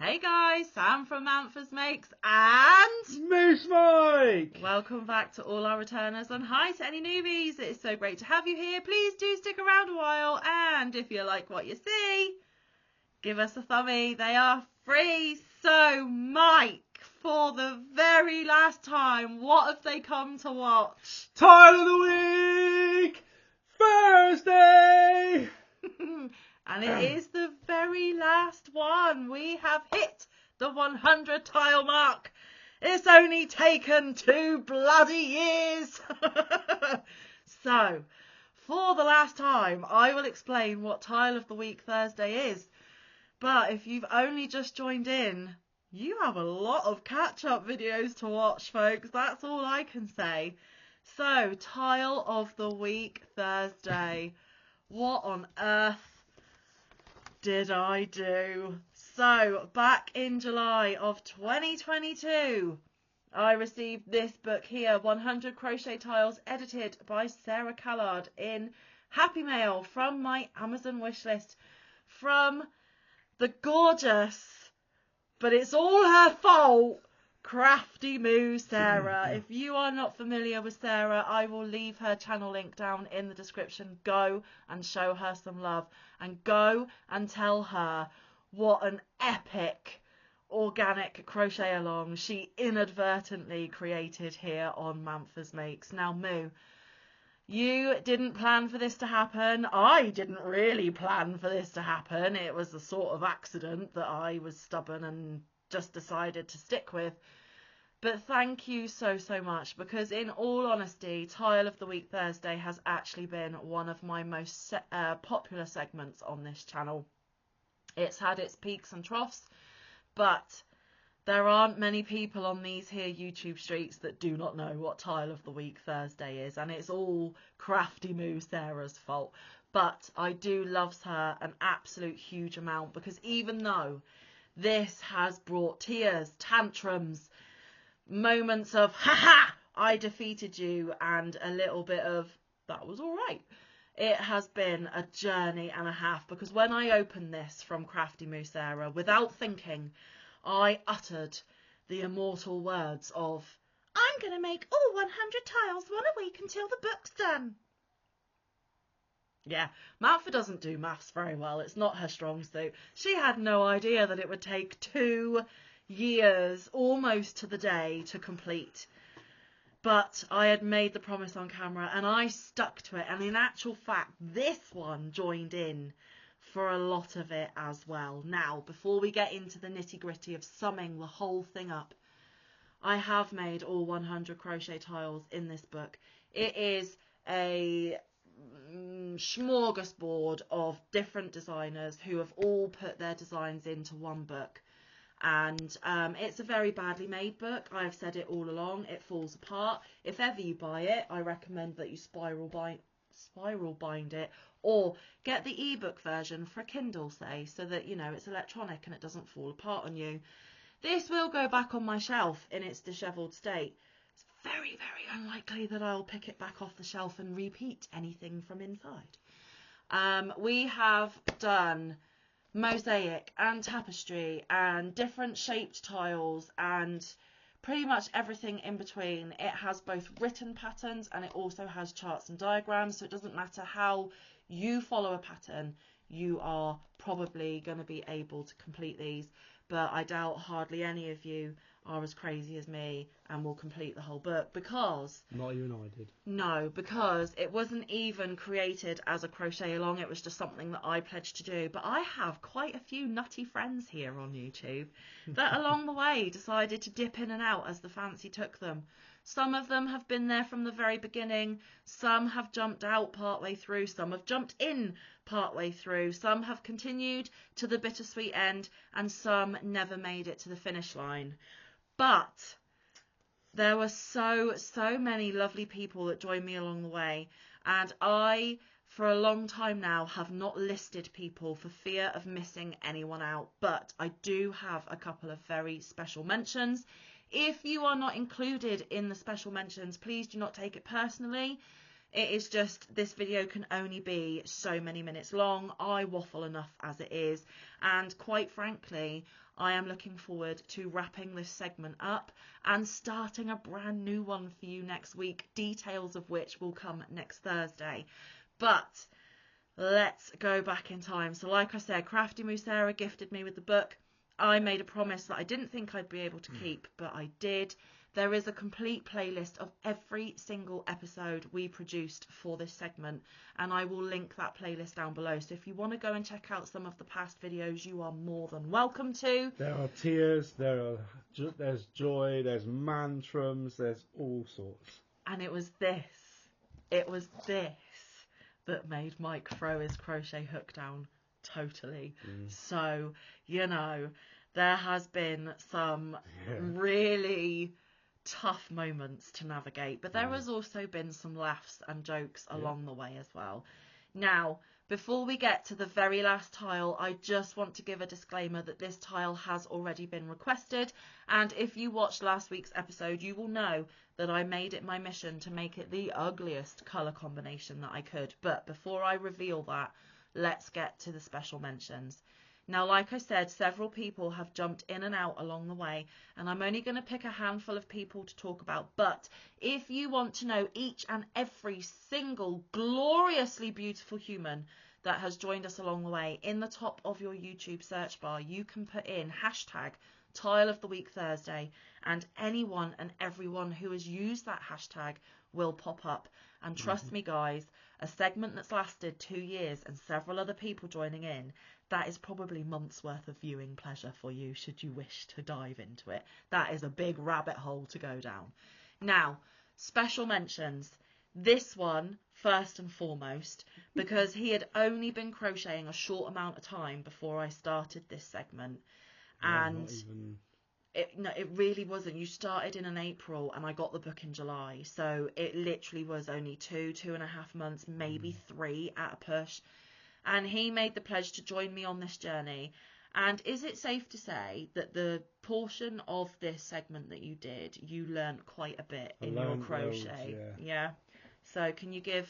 Hey guys, Sam from Manfa's Makes and Moose Mike! welcome back to all our returners and hi to any newbies. It's so great to have you here. Please do stick around a while, and if you like what you see, give us a thumbie. They are free. So Mike, for the very last time, what have they come to watch? Tile of the Week! Thursday! And it is the very last one. We have hit the 100 tile mark. It's only taken 2 bloody years. So, for the last time, I will explain what Tile of the Week Thursday is. But if you've only just joined in, you have a lot of catch-up videos to watch, folks. That's all I can say. So, Tile of the Week Thursday. What on earth did I do? So, back in July of 2022, I received this book here, 100 Crochet Tiles, edited by Sarah Callard in Happy Mail from my Amazon wishlist from the gorgeous, but it's all her fault, Crafty Moo Sarah. If you are not familiar with Sarah, I will leave her channel link down in the description. Go and show her some love, and go and tell her what an epic organic crochet along she inadvertently created here on Manfa's Makes. Now, Moo, you didn't plan for this to happen. I didn't really plan for this to happen. It was a sort of accident that I was stubborn and just decided to stick with. But thank you so much, because in all honesty, Tile of the Week Thursday has actually been one of my most popular segments on this channel. It's had its peaks and troughs, but there aren't many people on these here YouTube streets that do not know what Tile of the Week Thursday is, and it's all Crafty Moo Sarah's fault. But I do love her an absolute huge amount, because even though this has brought tears, tantrums, moments of ha I defeated you, and a little bit of that was all right, it has been a journey and a half, because when I opened this from Crafty Moo Sarah, without thinking, I uttered the immortal words of, I'm going to make all 100 tiles one a week until the book's done. Yeah, Manfa doesn't do maths very well. It's not her strong suit. She had no idea that it would take 2 years, almost to the day, to complete. But I had made the promise on camera and I stuck to it. And in actual fact, this one joined in for a lot of it as well. Now, before we get into the nitty-gritty of summing the whole thing up, I have made all 100 crochet tiles in this book. It is a smorgasbord of different designers who have all put their designs into one book. And it's a very badly made book. I've said it all along. It falls apart. If ever you buy it, I recommend that you spiral bind it, or get the ebook version for a Kindle, say, so that, you know, it's electronic and it doesn't fall apart on you. This will go back on my shelf in its dishevelled state. It's very unlikely that I'll pick it back off the shelf and repeat anything from inside. We have done mosaic and tapestry and different shaped tiles and pretty much everything in between. It has both written patterns and it also has charts and diagrams, so it doesn't matter how you follow a pattern, you are probably going to be able to complete these. But I doubt hardly any of you are as crazy as me and will complete the whole book, because Not even I did. no, because it wasn't even created as a crochet along. It was just something that I pledged to do. But I have quite a few nutty friends here on YouTube that along the way decided to dip in and out as the fancy took them. Some of them have been there from the very beginning. Some have jumped out partway through. Some have jumped in partway through. Some have continued to the bittersweet end, and some never made it to the finish line. But there were so many lovely people that joined me along the way, and I, for a long time now, have not listed people for fear of missing anyone out, but I do have a couple of very special mentions. If you are not included in the special mentions, please do not take it personally. It is just, this video can only be so many minutes long. I waffle enough as it is. And quite frankly, I am looking forward to wrapping this segment up and starting a brand new one for you next week, details of which will come next Thursday. But let's go back in time. So like I said, Crafty Musera gifted me with the book. I made a promise that I didn't think I'd be able to keep, but I did. There is a complete playlist of every single episode we produced for this segment, and I will link that playlist down below. So if you want to go and check out some of the past videos, you are more than welcome to. There are tears, there's joy, there's mantrams, there's all sorts. And it was this that made Mike throw his crochet hook down totally. So, there has been some really tough moments to navigate, but there has also been some laughs and jokes along the way as well. Now, before we get to the very last tile, I just want to give a disclaimer that this tile has already been requested, and if you watched last week's episode, you will know that I made it my mission to make it the ugliest colour combination that I could. But before I reveal that, let's get to the special mentions. Now, like I said, several people have jumped in and out along the way, and I'm only going to pick a handful of people to talk about. But if you want to know each and every single gloriously beautiful human that has joined us along the way, in the top of your YouTube search bar, you can put in hashtag Tile of the Week Thursday, and anyone and everyone who has used that hashtag will pop up. And trust me, guys, a segment that's lasted 2 years and several other people joining in, that is probably months worth of viewing pleasure for you should you wish to dive into it. That is a big rabbit hole to go down. Now, special mentions. This one, first and foremost, because he had only been crocheting a short amount of time before I started this segment. And it really wasn't. You started in April and I got the book in July. So it literally was only 2.5 months, maybe 3 at a push. And he made the pledge to join me on this journey. And is it safe to say that the portion of this segment that you did, you learnt quite a bit in your crochet? Loads, yeah. So can you give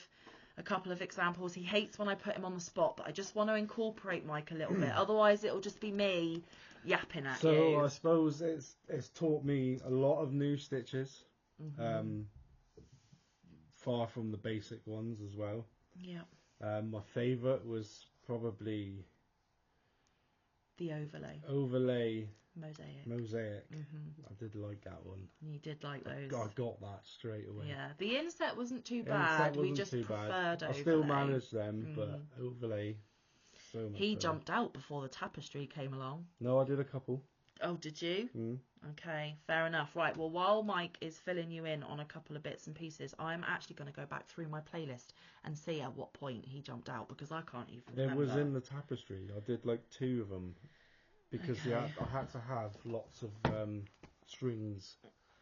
a couple of examples? He hates when I put him on the spot, but I just want to incorporate Mike a little bit. Otherwise, it'll just be me yapping at you. So I suppose it's taught me a lot of new stitches, far from the basic ones as well. Yeah. My favourite was probably the overlay mosaic. I did like that one. You did like those. I got that straight away. Yeah, the inset wasn't too bad. We just preferred overlay. I still managed them, but overlay, so much He better. jumped out before the tapestry came along. No, I did a couple. Oh, did you? Okay, fair enough. Right, well, while Mike is filling you in on a couple of bits and pieces, I'm actually going to go back through my playlist and see at what point he jumped out, because I can't even remember. It was in the tapestry. I did like 2 of them, because I had to have lots of strings.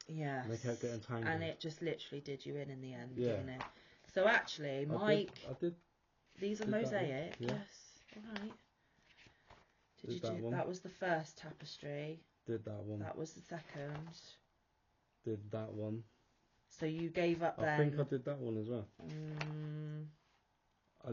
Yes. And they kept getting tangled. And it just literally did you in the end, didn't it? So actually, Mike... I did. These are mosaic, yes. All right. Did you do that? Was the first tapestry. Did that one. That was the second. Did that one. So you gave up then. I think I did that one as well. I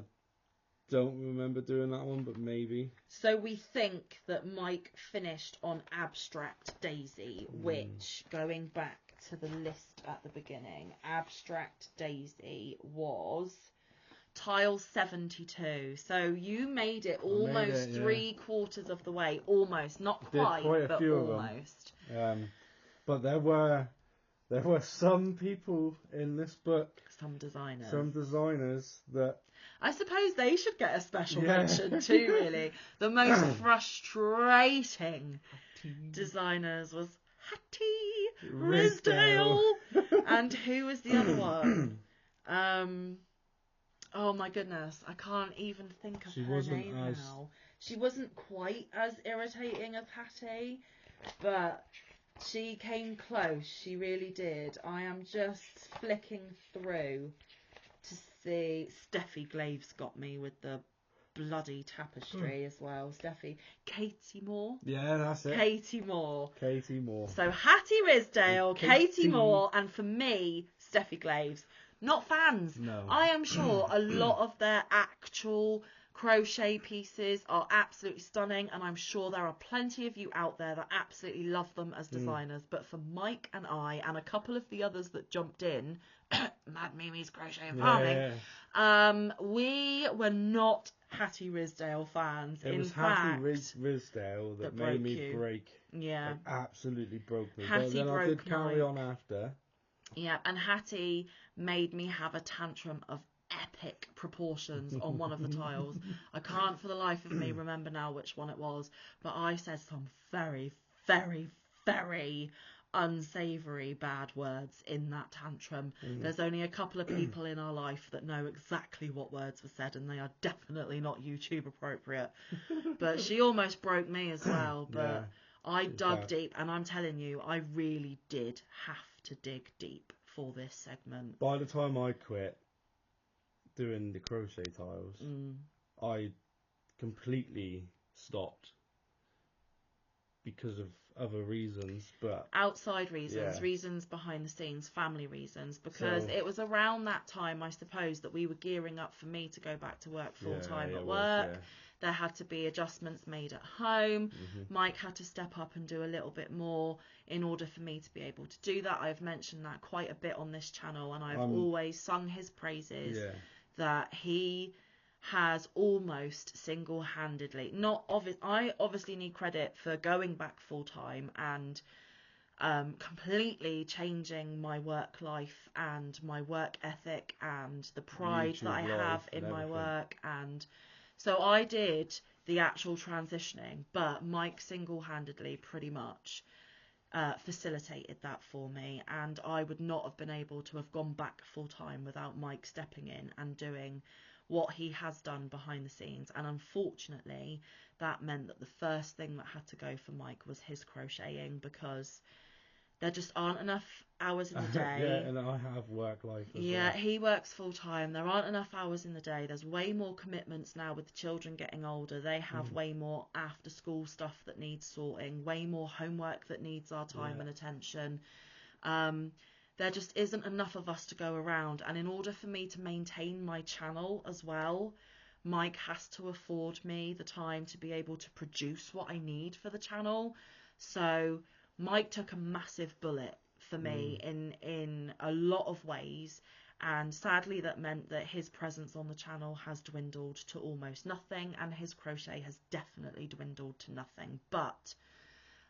don't remember doing that one, but maybe. So we think that Mike finished on Abstract Daisy, which, going back to the list at the beginning, Abstract Daisy was tile 72. So you made it almost 3/4 of the way. Almost, not quite, but almost. But there were some people in this book, some designers that I suppose they should get a special mention too, really. The most frustrating designers was Hattie Risdale. And who was the other one? Oh my goodness, I can't even think of her name now. She wasn't quite as irritating as Hattie, but she came close. She really did. I am just flicking through to see. Steffi Glaves got me with the bloody tapestry as well. Steffi. Katie Moore. Yeah, that's it. Katie Moore. Katie Moore. So Hattie Risdale, Katie Moore, and for me, Steffi Glaves. not fans. No. I am sure a lot of their actual crochet pieces are absolutely stunning, and I'm sure there are plenty of you out there that absolutely love them as designers. But for Mike and I, and a couple of the others that jumped in, Mad Mimi's Crochet and Farming, we were not Hattie Risdale fans. It was Hattie Risdale that made me break. Yeah. Like, absolutely broke me. Hattie but then broke I did carry Mike. on after. Yeah, and Hattie made me have a tantrum of epic proportions on one of the tiles. I can't for the life of me remember now which one it was, but I said some very, very, very unsavoury bad words in that tantrum. There's only a couple of people in our life that know exactly what words were said, and they are definitely not YouTube appropriate. But she almost broke me as well, but Yeah, I dug deep, and I'm telling you, I really did have to dig deep for this segment. By the time I quit doing the crochet tiles, I completely stopped because of other reasons, but outside reasons behind the scenes, family reasons, because it was around that time, I suppose, that we were gearing up for me to go back to work full time at work. There had to be adjustments made at home. Mike had to step up and do a little bit more in order for me to be able to do that. I've mentioned that quite a bit on this channel, and I've always sung his praises, that he has almost single-handedly, I obviously need credit for going back full-time and completely changing my work life and my work ethic and the pride that I have in my work, and so I did the actual transitioning, but Mike single-handedly pretty much facilitated that for me, and I would not have been able to have gone back full-time without Mike stepping in and doing what he has done behind the scenes. And unfortunately, that meant that the first thing that had to go for Mike was his crocheting, because there just aren't enough hours in the day. Yeah, and I have work life as well. Yeah, he works full time. There aren't enough hours in the day. There's way more commitments now with the children getting older. They have way more after school stuff that needs sorting, way more homework that needs our time and attention. There just isn't enough of us to go around, and in order for me to maintain my channel as well, Mike has to afford me the time to be able to produce what I need for the channel. So Mike took a massive bullet for me in a lot of ways, and sadly that meant that his presence on the channel has dwindled to almost nothing, and his crochet has definitely dwindled to nothing. But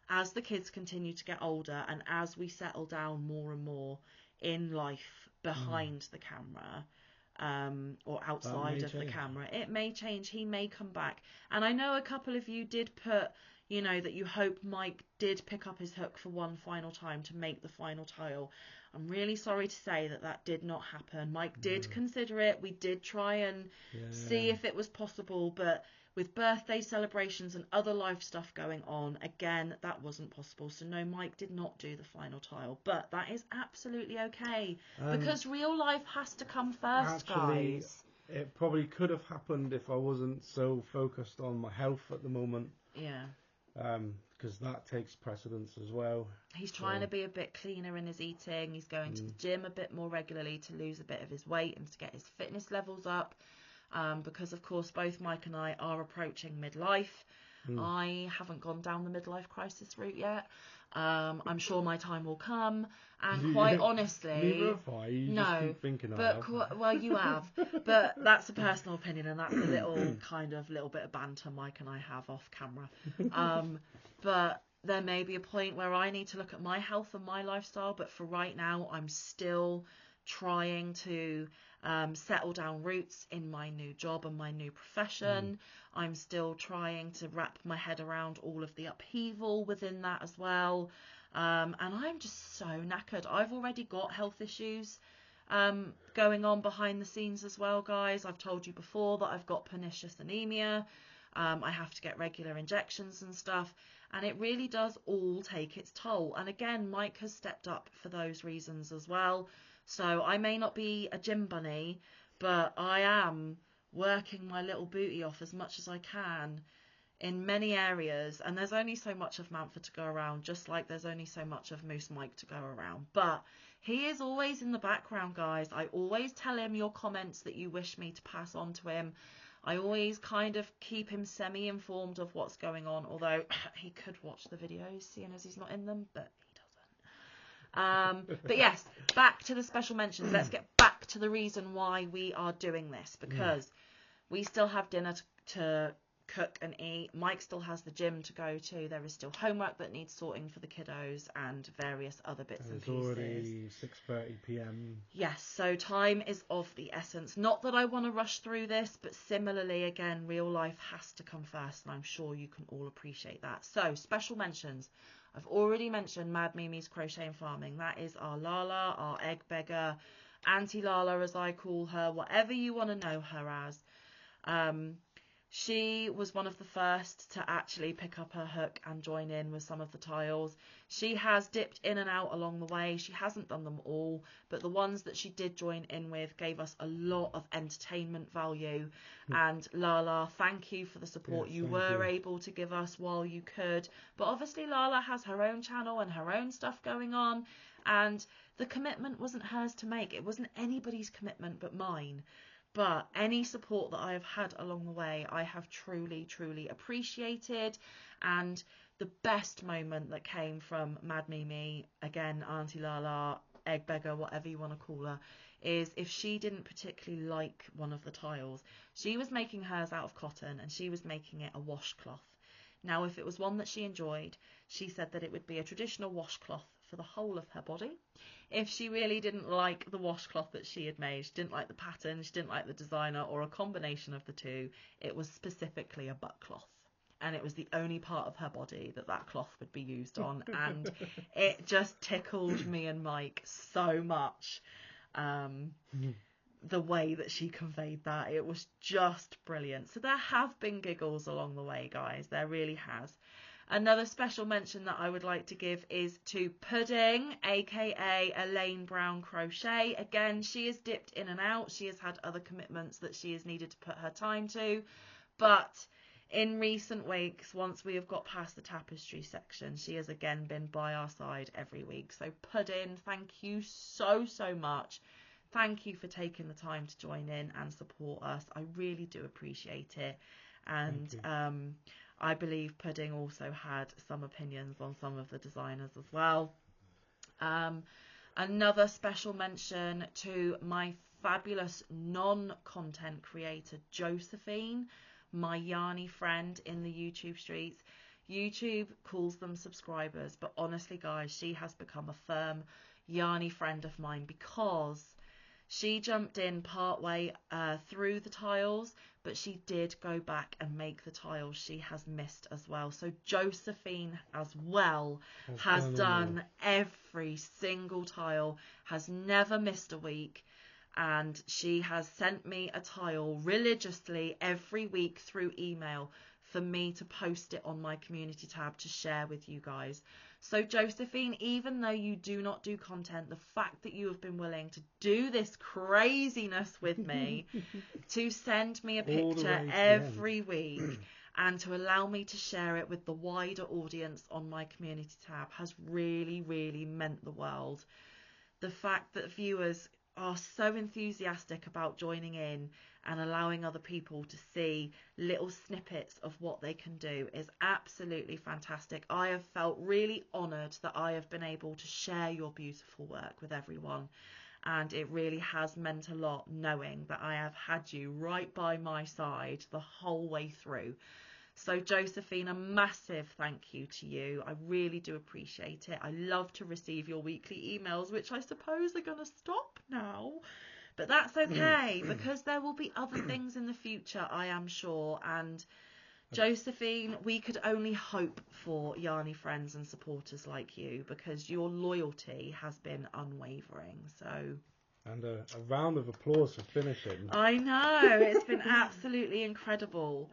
as the kids continue to get older, and as we settle down more and more in life behind the camera, or outside of the camera, it may change. He may come back. And I know a couple of you did put, you know, that you hope Mike did pick up his hook for one final time to make the final tile. I'm really sorry to say that that did not happen. Mike did consider it. We did try and see if it was possible, but with birthday celebrations and other life stuff going on, again, that wasn't possible. So no, Mike did not do the final tile, but that is absolutely okay, because real life has to come first, guys. It probably could have happened if I wasn't so focused on my health at the moment. Yeah. Because that takes precedence as well. He's trying to be a bit cleaner in his eating. He's going to the gym a bit more regularly to lose a bit of his weight and to get his fitness levels up. Because, of course, both Mike and I are approaching midlife. I haven't gone down the midlife crisis route yet. I'm sure my time will come. And quite honestly... Neither have I. You just keep thinking but well, you have. But that's a personal opinion, and that's a little bit of banter Mike and I have off camera. But there may be a point where I need to look at my health and my lifestyle. But for right now, I'm still trying to settle down roots in my new job and my new profession. I'm still trying to wrap my head around all of the upheaval within that as well. And I'm just so knackered. I've already got health issues going on behind the scenes as well, guys. I've told you before that I've got pernicious anemia. I have to get regular injections and stuff, and it really does all take its toll. And again, Mike has stepped up for those reasons as well. So I may not be a gym bunny, but I am working my little booty off as much as I can in many areas, and there's only so much of Manfa to go around, just like there's only so much of Moose Mike to go around. But he is always in the background, guys. I always tell him your comments that you wish me to pass on to him. I always kind of keep him semi-informed of what's going on, although he could watch the videos, seeing as he's not in them, but he doesn't. But yes, back to the special mentions. Let's get back to the reason why we are doing this, because we still have dinner to cook and eat. Mike still has the gym to go to. There is still homework that needs sorting for the kiddos and various other bits and pieces. It's already 6:30 p.m. Yes, so time is of the essence. Not that I want to rush through this, but similarly, again, real life has to come first, and I'm sure you can all appreciate that. So, special mentions. I've already mentioned Mad Mimi's Crochet and Farming. That is our Lala, our egg beggar, Auntie Lala as I call her, whatever you want to know her as. She was one of the first to actually pick up her hook and join in with some of the tiles. She has dipped in and out along the way. She hasn't done them all, but the ones that she did join in with gave us a lot of entertainment value. And Lala, thank you for the support you were able to give us while you could. But obviously Lala has her own channel and her own stuff going on, and the commitment wasn't hers to make. It wasn't anybody's commitment but mine. But any support that I have had along the way, I have truly, truly appreciated. And the best moment that came from Mad Mimi, again, Auntie Lala, Egg Beggar, whatever you want to call her, is if she didn't particularly like one of the tiles, she was making hers out of cotton and she was making it a washcloth. Now, if it was one that she enjoyed, she said that it would be a traditional washcloth for the whole of her body. If she really didn't like the washcloth that she had made, she didn't like the pattern, she didn't like the designer, or a combination of the two, it was specifically a butt cloth. And it was the only part of her body that that cloth would be used on. And it just tickled me and Mike so much. The way that she conveyed that, it was just brilliant. So there have been giggles along the way, guys. There really has. Another special mention that I would like to give is to Pudding, aka Elaine Brown Crochet. Again, she has dipped in and out. She has had other commitments that she has needed to put her time to. But in recent weeks, once we have got past the tapestry section, she has again been by our side every week. So Pudding, thank you so, so much. Thank you for taking the time to join in and support us. I really do appreciate it. And I believe Pudding also had some opinions on some of the designers as well. Another special mention to my fabulous non-content creator, Josephine, my Yarny friend in the YouTube streets. YouTube calls them subscribers, but honestly, guys, she has become a firm Yarny friend of mine because she jumped in partway through the tiles, but she did go back and make the tiles she has missed as well. So Josephine as well has done every single tile, has never missed a week, and she has sent me a tile religiously every week through email for me to post it on my community tab to share with you guys. So Josephine, even though you do not do content, the fact that you have been willing to do this craziness with me, to send me a picture every week and to allow me to share it with the wider audience on my community tab has really, really meant the world. The fact that viewers are so enthusiastic about joining in and allowing other people to see little snippets of what they can do is absolutely fantastic. I have felt really honoured that I have been able to share your beautiful work with everyone, and it really has meant a lot knowing that I have had you right by my side the whole way through. So Josephine, a massive thank you to you. I really do appreciate it. I love to receive your weekly emails, which I suppose are going to stop now. But that's okay, because there will be other things in the future, I am sure. And Josephine, we could only hope for Yarny friends and supporters like you, because your loyalty has been unwavering. So... And a round of applause for finishing. I know, it's been absolutely incredible.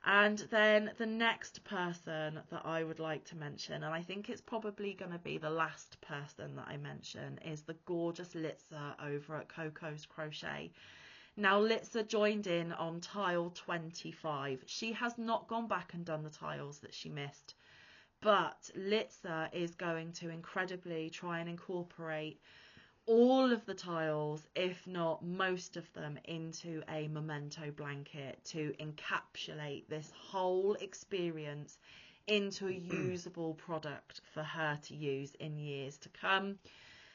And then the next person that I would like to mention, and I think it's probably going to be the last person that I mention, is the gorgeous Litza over at Coco's Crochet. Now, Litza joined in on tile 25. She has not gone back and done the tiles that she missed, but Litza is going to incredibly try and incorporate all of the tiles, if not most of them, into a memento blanket to encapsulate this whole experience into a usable product for her to use in years to come.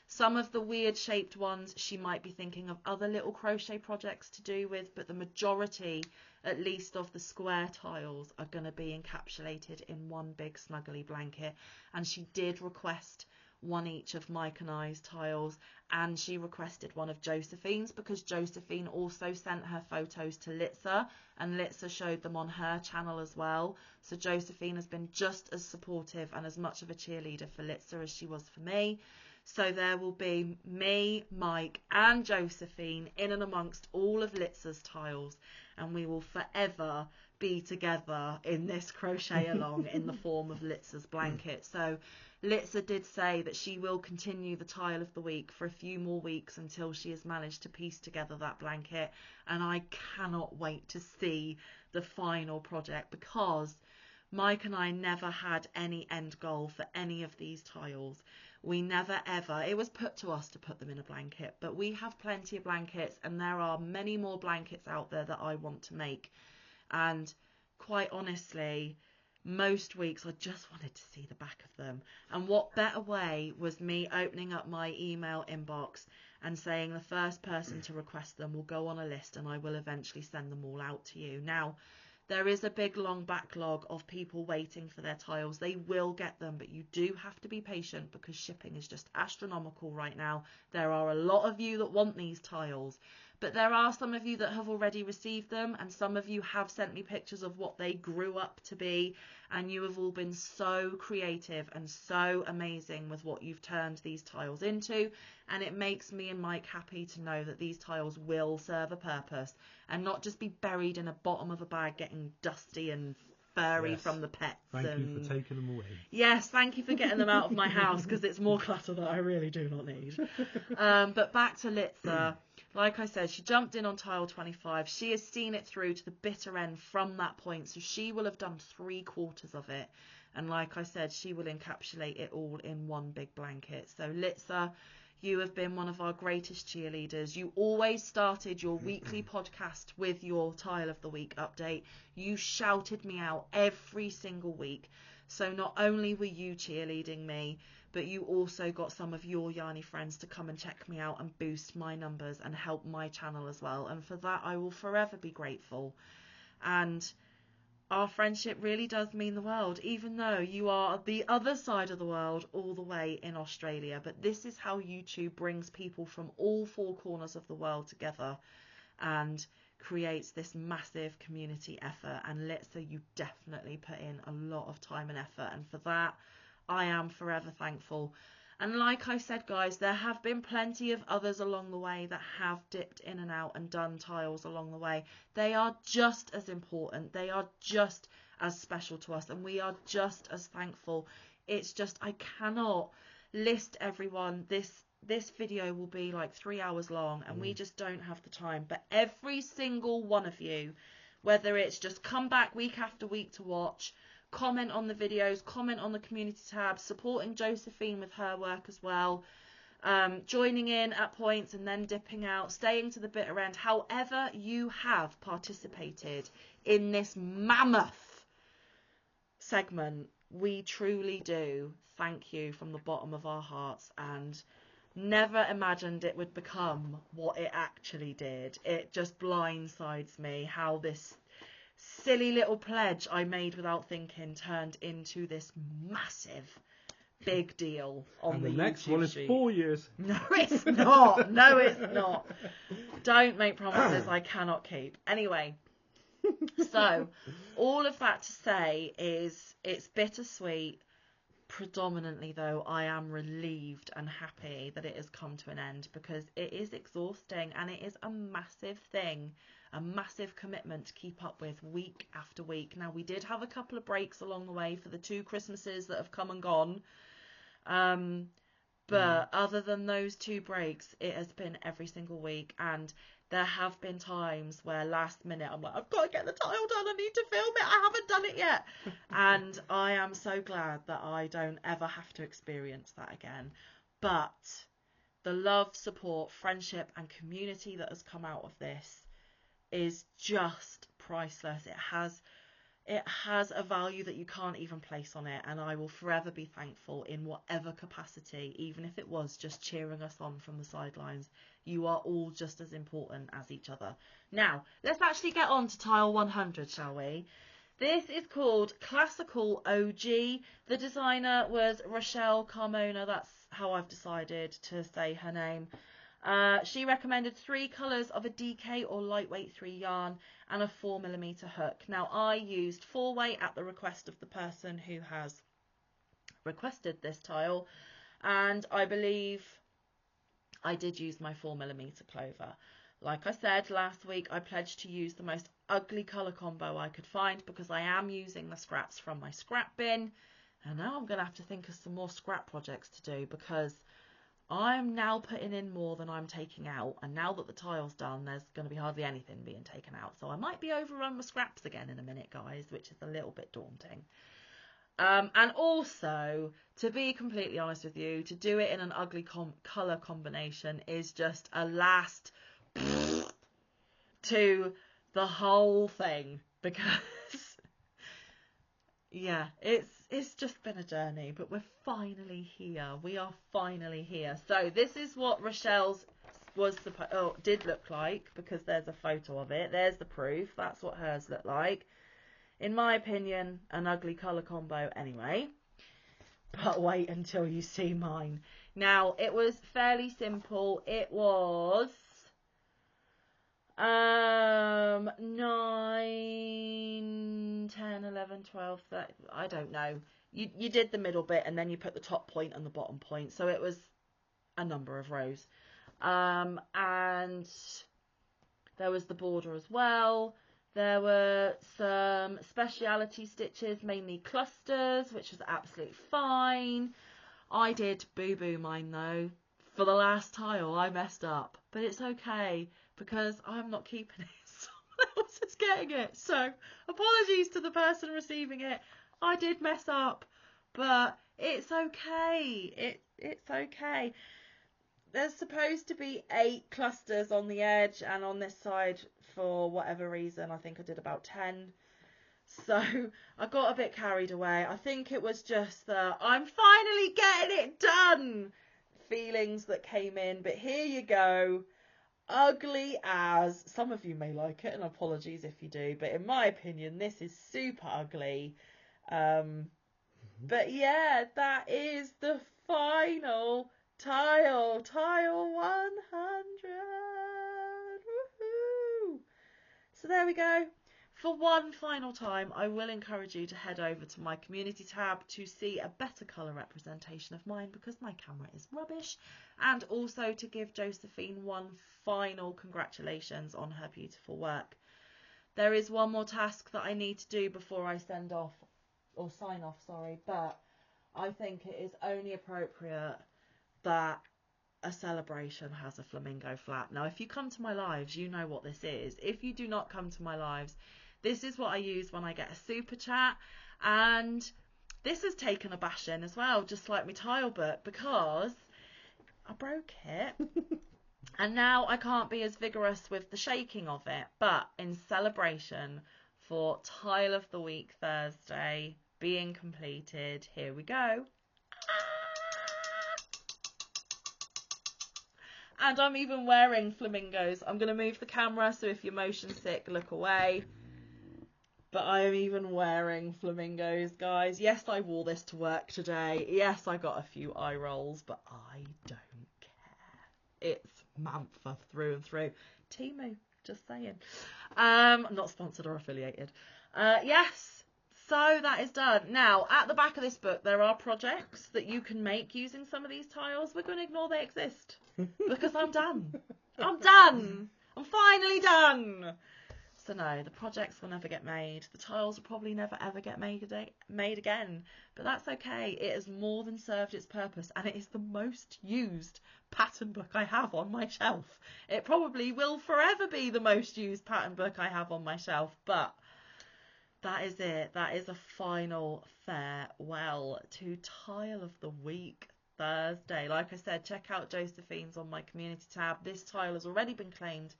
Some of the weird shaped ones she might be thinking of other little crochet projects to do with, but the majority, at least, of the square tiles are going to be encapsulated in one big snuggly blanket. And she did request one each of Mike and I's tiles, and she requested one of Josephine's because Josephine also sent her photos to Litza, and Litza showed them on her channel as well. So Josephine has been just as supportive and as much of a cheerleader for Litza as she was for me. So there will be me, Mike and Josephine in and amongst all of Litza's tiles, and we will forever be together in this crochet along in the form of Litza's blanket. So Litza did say that she will continue the tile of the week for a few more weeks until she has managed to piece together that blanket, and I cannot wait to see the final project, because Mike and I never had any end goal for any of these tiles. We never ever, it was put to us to put them in a blanket, but we have plenty of blankets, and there are many more blankets out there that I want to make. And quite honestly, most weeks I just wanted to see the back of them. And what better way was me opening up my email inbox and saying the first person to request them will go on a list, and I will eventually send them all out to you. Now, there is a big long backlog of people waiting for their tiles. They will get them, but you do have to be patient because shipping is just astronomical right now. There are a lot of you that want these tiles, but there are some of you that have already received them, and some of you have sent me pictures of what they grew up to be, and you have all been so creative and so amazing with what you've turned these tiles into, and it makes me and Mike happy to know that these tiles will serve a purpose and not just be buried in a bottom of a bag getting dusty and furry from the pets. Thank you for taking them away. Yes, thank you for getting them out of my house, because it's more clutter that I really do not need. But back to Litza. Like I said, she jumped in on tile 25. She has seen it through to the bitter end from that point, so she will have done 3/4 of it. And like I said, she will encapsulate it all in one big blanket. So Litza, you have been one of our greatest cheerleaders. You always started your weekly podcast with your Tile of the Week update. You shouted me out every single week. So not only were you cheerleading me, but you also got some of your Yarny friends to come and check me out and boost my numbers and help my channel as well. And for that, I will forever be grateful. And our friendship really does mean the world, even though you are the other side of the world, all the way in Australia. But this is how YouTube brings people from all four corners of the world together and creates this massive community effort. And Litza, you definitely put in a lot of time and effort, and for that I am forever thankful. And like I said, guys, there have been plenty of others along the way that have dipped in and out and done tiles along the way. They are just as important. They are just as special to us, and we are just as thankful. It's just, I cannot list everyone. This video will be like 3 hours long, and we just don't have the time. But every single one of you, whether it's just come back week after week to watch, comment on the videos, comment on the community tab, supporting Josephine with her work as well, joining in at points and then dipping out, staying to the bitter end, however you have participated in this mammoth segment, we truly do thank you from the bottom of our hearts, and never imagined it would become what it actually did. It just blindsides me how this silly little pledge I made without thinking turned into this massive big deal on and the next YouTube one is shoot. 4 years. No, it's not. No, it's not. Don't make promises I cannot keep. Anyway, so all of that to say is it's bittersweet. Predominantly, though, I am relieved and happy that it has come to an end, because it is exhausting and it is a massive thing, a massive commitment to keep up with week after week. Now, we did have a couple of breaks along the way for the 2 Christmases that have come and gone. But other than those 2 breaks, it has been every single week. And there have been times where last minute I'm like, I've got to get the tile done, I need to film it, I haven't done it yet. And I am so glad that I don't ever have to experience that again. But the love, support, friendship and community that has come out of this is just priceless. It has a value that you can't even place on it, and I will forever be thankful in whatever capacity, even if it was just cheering us on from the sidelines. You are all just as important as each other. Now, let's actually get on to tile 100, shall we? This is called Classical OG. The designer was Rochelle Carmona. That's how I've decided to say her name. She recommended 3 colours of a DK or lightweight 3 yarn and a 4mm hook. Now, I used 4-weight at the request of the person who has requested this tile, and I believe I did use my 4mm clover. Like I said last week, I pledged to use the most ugly colour combo I could find because I am using the scraps from my scrap bin, and now I'm going to have to think of some more scrap projects to do because I'm now putting in more than I'm taking out, and now that the tile's done, there's going to be hardly anything being taken out. So I might be overrun with scraps again in a minute, guys, which is a little bit daunting. And also, to be completely honest with you, to do it in an ugly colour combination is just a last to the whole thing, because yeah, it's just been a journey, but we're finally here. We are finally here. So this is what Rochelle's did look like, because there's a photo of it. There's the proof. That's what hers looked like. In my opinion, an ugly colour combo anyway. But wait until you see mine. Now, it was fairly simple. It was 9, 10, 11, 12, 13, I don't know. You did the middle bit and then you put the top point and the bottom point. So it was a number of rows. And there was the border as well. There were some speciality stitches, mainly clusters, which was absolutely fine. I did boo-boo mine though. For the last tile, I messed up. But it's okay, because I'm not keeping it. Someone else is getting it. So, apologies to the person receiving it. I did mess up. But it's okay. It's okay. There's supposed to be 8 clusters on the edge, and on this side, for whatever reason, I think I did about 10. So I got a bit carried away. I think it was just the I'm finally getting it done feelings that came in. But here you go. Ugly as. Some of you may like it, and apologies if you do. But in my opinion, this is super ugly. But yeah, that is the final tile 100. Woohoo! So there we go. For one final time, I will encourage you to head over to my community tab to see a better colour representation of mine, because my camera is rubbish, and also to give Josephine one final congratulations on her beautiful work. There is one more task that I need to do before I sign off, but I think it is only appropriate that a celebration has a flamingo flap. Now, if you come to my lives, you know what this is. If you do not come to my lives, this is what I use when I get a super chat, and this has taken a bashing as well, just like my tile book, because I broke it and now I can't be as vigorous with the shaking of it. But in celebration for Tile of the Week Thursday being completed, here we go. And I'm even wearing flamingos. I'm going to move the camera, so if you're motion sick, look away. But I am even wearing flamingos, guys. Yes, I wore this to work today. Yes, I got a few eye rolls, but I don't care. It's Manfa through and through. Temu, just saying. Not sponsored or affiliated. Yes, so that is done. Now, at the back of this book, there are projects that you can make using some of these tiles. We're going to ignore they exist, because I'm done. I'm done. I'm finally done. So no, the projects will never get made. The tiles will probably never ever get made again. But that's okay. It has more than served its purpose, and it is the most used pattern book I have on my shelf. It probably will forever be the most used pattern book I have on my shelf, but that is it. That is a final farewell to Tile of the Week Thursday. Like I said, check out Josephine's on my community tab. This tile has already been claimed.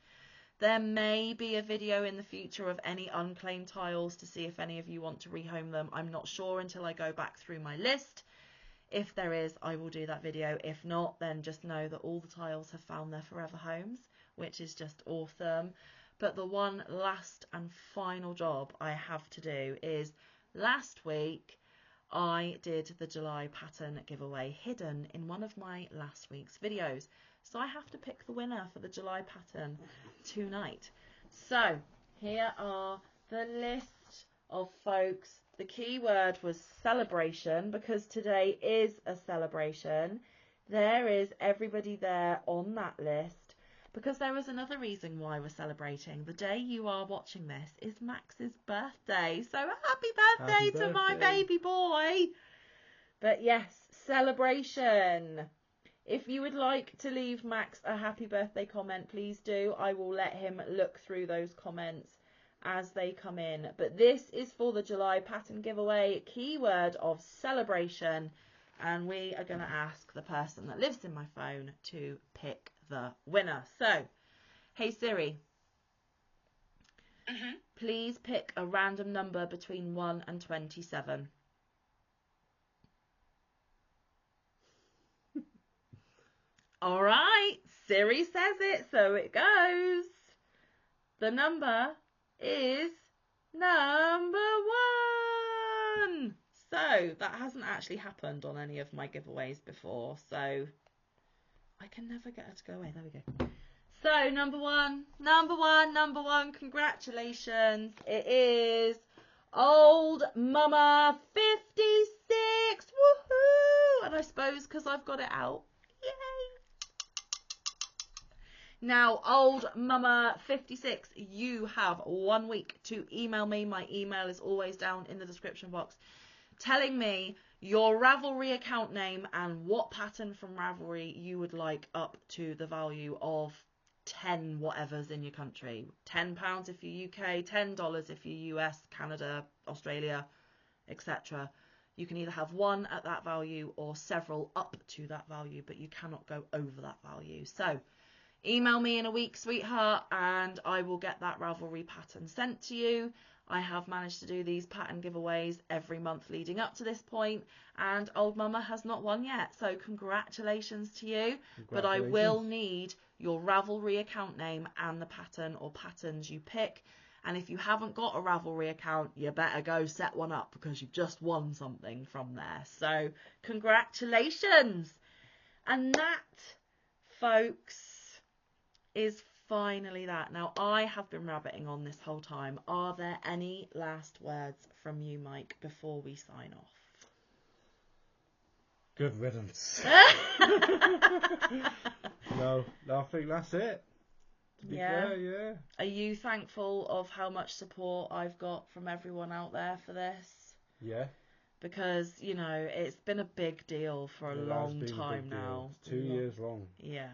There may be a video in the future of any unclaimed tiles to see if any of you want to rehome them. I'm not sure until I go back through my list. If there is, I will do that video. If not, then just know that all the tiles have found their forever homes, which is just awesome. But the one last and final job I have to do is, last week I did the July pattern giveaway hidden in one of my last week's videos. So I have to pick the winner for the July pattern tonight. So here are the list of folks. The key word was celebration, because today is a celebration. There is everybody there on that list, because there is another reason why we're celebrating. The day you are watching this is Max's birthday. So happy birthday to my baby boy. But yes, celebration. If you would like to leave Max a happy birthday comment, please do. I will let him look through those comments as they come in. But this is for the July pattern giveaway, keyword of celebration. And we are going to ask the person that lives in my phone to pick the winner. So, hey Siri, please pick a random number between 1 and 27. All right, Siri says it, so it goes. The number is number 1. So that hasn't actually happened on any of my giveaways before, so I can never get her to go away. There we go. So number one, congratulations. It is Old Mama 56. Woohoo! And I suppose because I've got it out. Yay! Now, Old Mama 56, you have 1 week to email me. My email is always down in the description box, telling me your Ravelry account name and what pattern from Ravelry you would like up to the value of 10 whatever's in your country. £10 if you're UK, $10 if you're US, Canada, Australia, etc. You can either have one at that value or several up to that value, but you cannot go over that value. So email me in a week, sweetheart, and I will get that Ravelry pattern sent to you. I have managed to do these pattern giveaways every month leading up to this point, and Old Mama has not won yet, so congratulations to you. But I will need your Ravelry account name and the pattern or patterns you pick. And if you haven't got a Ravelry account, you better go set one up, because you've just won something from there. So congratulations. And that, folks, is finally that. Now, I have been rabbiting on this whole time. Are there any last words from you, Mike, before we sign off? Good riddance. No, I think that's it. To be fair, yeah. Are you thankful of how much support I've got from everyone out there for this? Yeah. Because, you know, it's been a big deal for a long time now. It's 2 years long. Yeah.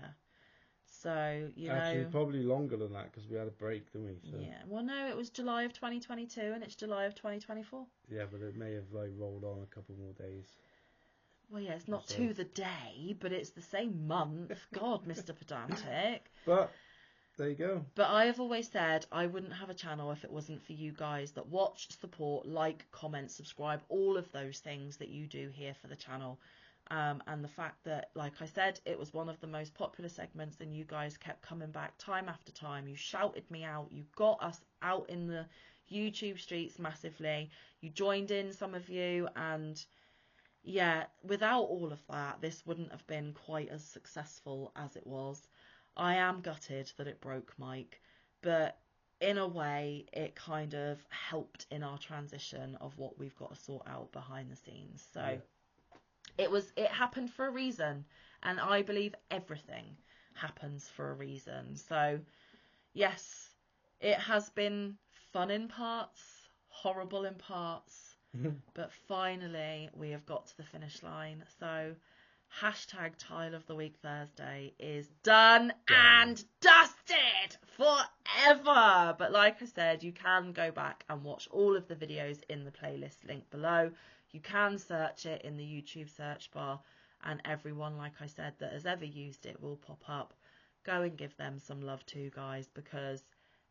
So, you Actually, know, probably longer than that, because we had a break, didn't we? So. Yeah. Well, no, it was July of 2022 and it's July of 2024. Yeah, but it may have rolled on a couple more days. Well, yeah, it's not to the day, but it's the same month. God, Mr. Pedantic. But there you go. But I have always said I wouldn't have a channel if it wasn't for you guys that watch, support, like, comment, subscribe, all of those things that you do here for the channel. And the fact that, like I said, it was one of the most popular segments and you guys kept coming back time after time. You shouted me out. You got us out in the YouTube streets massively. You joined in, some of you, and yeah, without all of that, this wouldn't have been quite as successful as it was. I am gutted that it broke, Mike, but in a way, it kind of helped in our transition of what we've got to sort out behind the scenes. So. Yeah. It happened for a reason, and I believe everything happens for a reason. So yes, it has been fun in parts, horrible in parts, but finally we have got to the finish line. So hashtag Tile of the Week Thursday is done and dusted forever. But like I said, you can go back and watch all of the videos in the playlist link below. You can search it in the YouTube search bar, and everyone, like I said, that has ever used it will pop up. Go and give them some love too, guys, because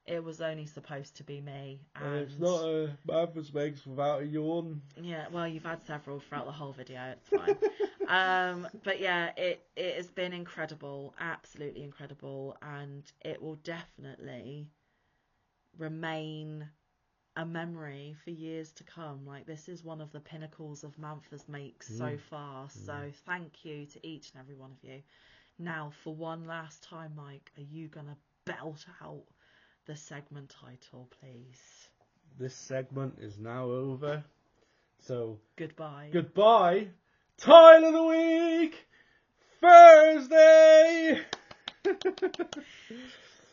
it was only supposed to be me. And it's not a Manfa's makes without a yawn. Yeah, well, you've had several throughout the whole video. It's fine. But yeah, it has been incredible, absolutely incredible, and it will definitely remain a memory for years to come. Like, this is one of the pinnacles of Manfa's makes so far. So thank you to each and every one of you. Now, for one last time, Mike, are you gonna belt out the segment title, please? This segment is now over. So Goodbye. Goodbye. Tile of the Week Thursday.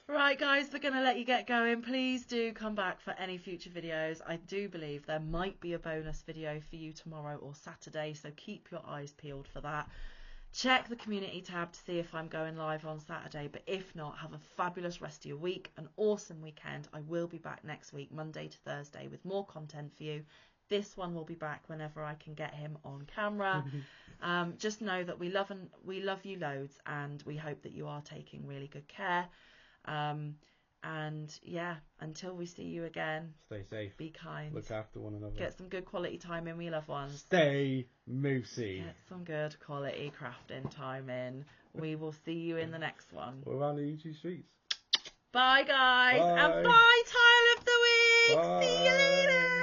Right, guys, we're going to let you get going. Please do come back for any future videos. I do believe there might be a bonus video for you tomorrow or Saturday, so keep your eyes peeled for that. Check the community tab to see if I'm going live on Saturday, but if not, have a fabulous rest of your week, an awesome weekend. I will be back next week, Monday to Thursday, with more content for you. This one will be back whenever I can get him on camera. Just know that we love you loads, and we hope that you are taking really good care. And yeah, until we see you again, Stay safe. Be kind. Look after one another. Get some good quality time in with your loved ones. Stay moosey. Get some good quality crafting time in. We will see you in the next one. Or around the YouTube streets. Bye, guys. Bye. And bye, Tile of the Week. Bye. See you later.